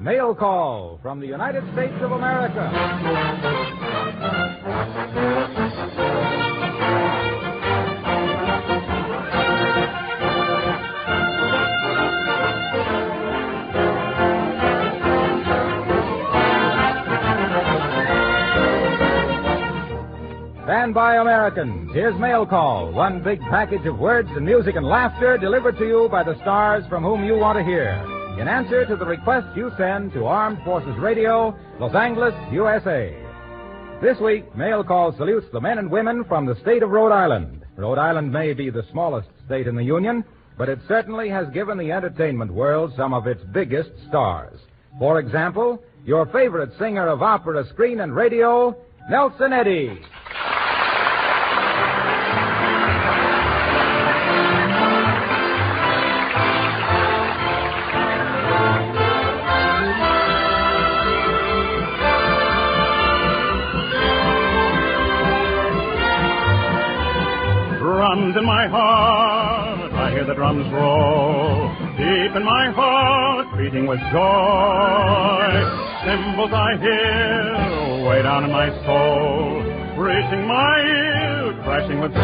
Mail Call from the United States of America. Stand by, Americans. Here's Mail Call, one big package of words and music and laughter delivered to you by the stars from whom you want to hear, in answer to the request you send to Armed Forces Radio, Los Angeles, USA. This week, Mail Call salutes the men and women from the state of Rhode Island. Rhode Island may be the smallest state in the Union, but it certainly has given the entertainment world some of its biggest stars. For example, your favorite singer of opera, screen, and radio, Nelson Eddy. Drums in my heart, I hear the drums roll. Deep in my heart, beating with joy. Cymbals I hear, way down in my soul. Reaching my ear, crashing with joy.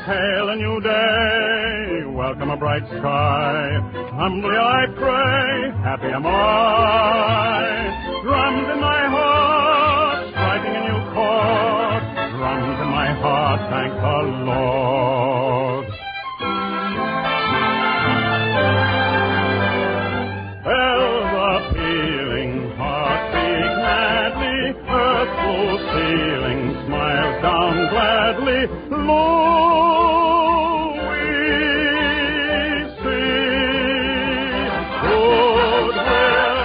Hail a new day, welcome a bright sky. Humbly I pray, happy am I. Drums in my heart, striking a new chord. Drums in my heart, thank the Lord. Bells are pealing, hearts beat madly, earth full ceiling smiles down gladly. Lo, we see goodwill.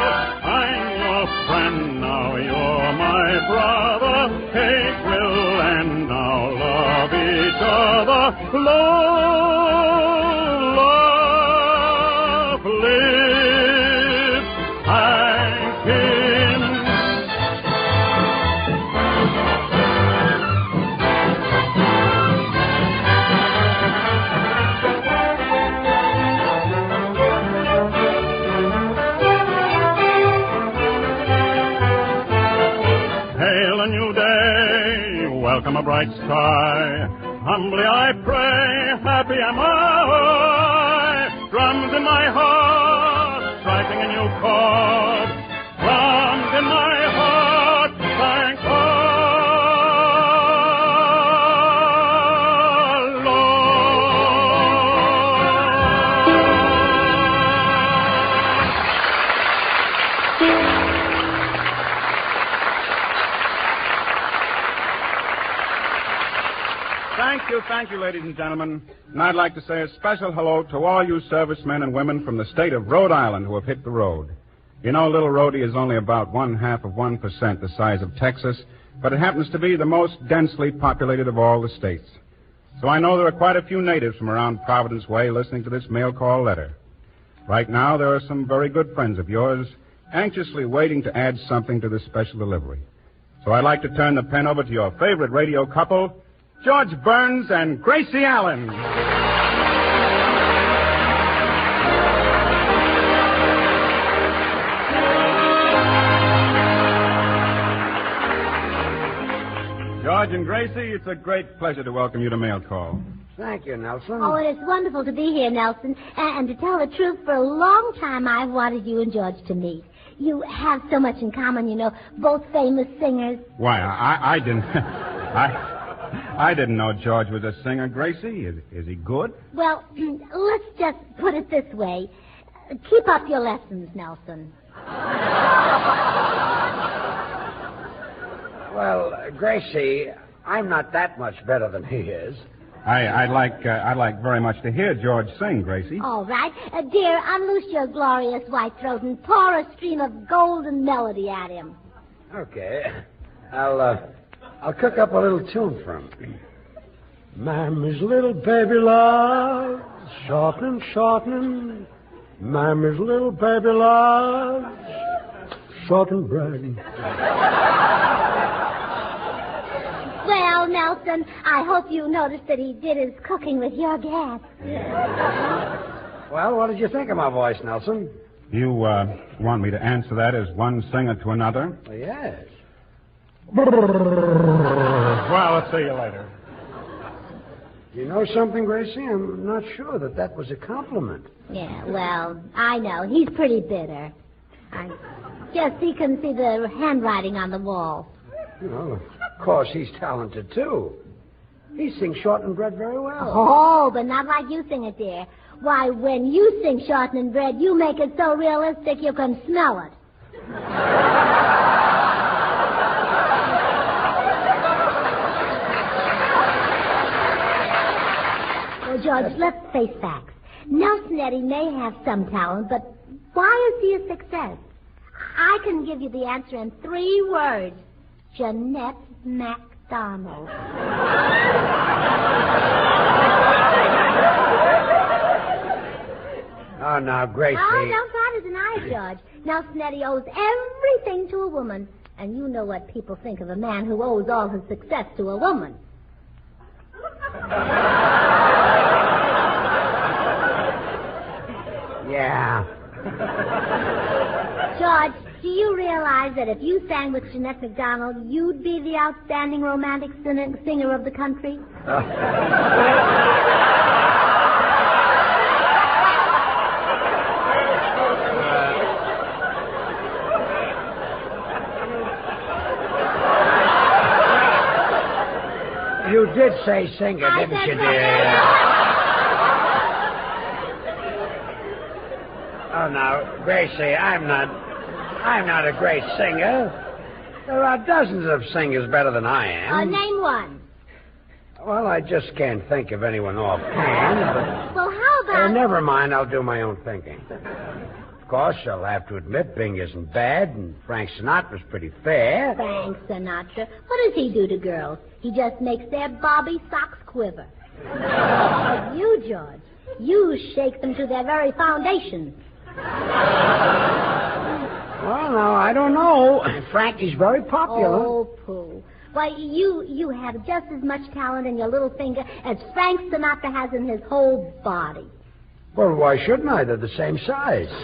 I'm your friend now, you're my brother. Hate will end now, love each other. Love, live, thank him. Hail a new day, welcome a bright sky. Humbly I pray, happy am I. Drums in my heart, striking a new chord. Drums in my heart, thank the Thank you, ladies and gentlemen. And I'd like to say a special hello to all you servicemen and women from the state of Rhode Island who have hit the road. You know, Little Rhodey is only about 0.5% the size of Texas, but it happens to be the most densely populated of all the states. So I know there are quite a few natives from around Providence Way listening to this mail call letter. Right now, there are some very good friends of yours anxiously waiting to add something to this special delivery. So I'd like to turn the pen over to your favorite radio couple, George Burns and Gracie Allen. George and Gracie, it's a great pleasure to welcome you to Mail Call. Thank you, Nelson. Oh, it's wonderful to be here, Nelson. And to tell the truth, for a long time I've wanted you and George to meet. You have so much in common, you know, both famous singers. Why, I didn't... I didn't know George was a singer. Gracie, is he good? Well, let's just put it this way. Keep up your lessons, Nelson. Well, Gracie, I'm not that much better than he is. I'd like very much to hear George sing, Gracie. All right. Dear, unloose your glorious white throat and pour a stream of golden melody at him. Okay. I'll cook up a little tune for him. Mammy's little baby loves shortening, shortening. Mammy's little baby loves shortening bread. Well, Nelson, I hope you noticed that he did his cooking with your gas. Well, what did you think of my voice, Nelson? You want me to answer that as one singer to another? Well, yes. Well, I'll see you later. You know something, Gracie? I'm not sure that was a compliment. Yeah, well, I know. He's pretty bitter. I guess he can see the handwriting on the wall. Well, of course, he's talented, too. He sings Shortened very well. Oh, but not like you sing it, dear. Why, when you sing Shortened Bread, you make it so realistic you can smell it. Well, George, let's face facts. Nelson Eddy may have some talent, but why is he a success? I can give you the answer in 3 words. Jeanette MacDonald. Oh, now, Gracie. Oh, don't try to deny it, George. Nelson Eddy owes everything to a woman. And you know what people think of a man who owes all his success to a woman. Yeah. George, do you realize that if you sang with Jeanette MacDonald, you'd be the outstanding romantic singer of the country? You did say singer, didn't you, dear? Oh, now, Gracie, I'm not a great singer. There are dozens of singers better than I am. Name one. Well, I just can't think of anyone offhand, but... Well, how about... never mind, I'll do my own thinking. Of course, I'll have to admit Bing isn't bad, and Frank Sinatra's pretty fair. Frank Sinatra. What does he do to girls? He just makes their bobby socks quiver. But you, George, you shake them to their very foundations. Well, now, I don't know. Frankie's very popular. Oh, pooh. Why, you have just as much talent in your little finger as Frank Sinatra has in his whole body. Well, why shouldn't I? They're the same size. Well,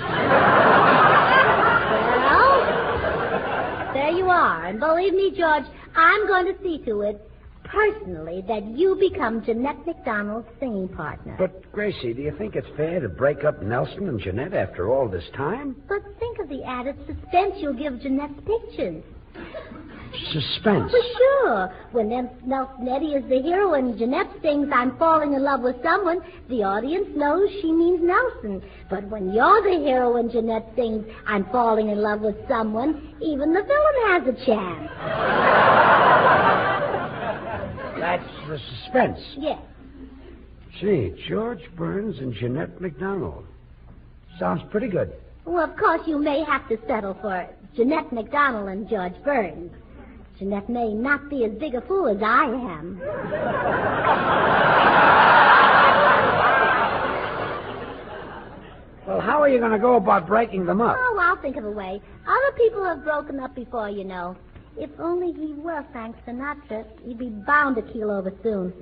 there you are. And believe me, George, I'm going to see to it, personally, that you become Jeanette MacDonald's singing partner. But, Gracie, do you think it's fair to break up Nelson and Jeanette after all this time? But think of the added suspense you'll give Jeanette's pictures. Suspense? Well, sure. When Nelson Eddy is the hero and Jeanette sings I'm falling in love with someone, the audience knows she means Nelson. But when you're the hero and Jeanette sings I'm falling in love with someone, even the villain has a chance. That's the suspense. Yes. Gee, George Burns and Jeanette MacDonald. Sounds pretty good. Well, of course, you may have to settle for Jeanette MacDonald and George Burns. Jeanette may not be as big a fool as I am. Well, how are you going to go about breaking them up? Oh, I'll think of a way. Other people have broken up before, you know. If only he were Frank Sinatra, he'd be bound to keel over soon.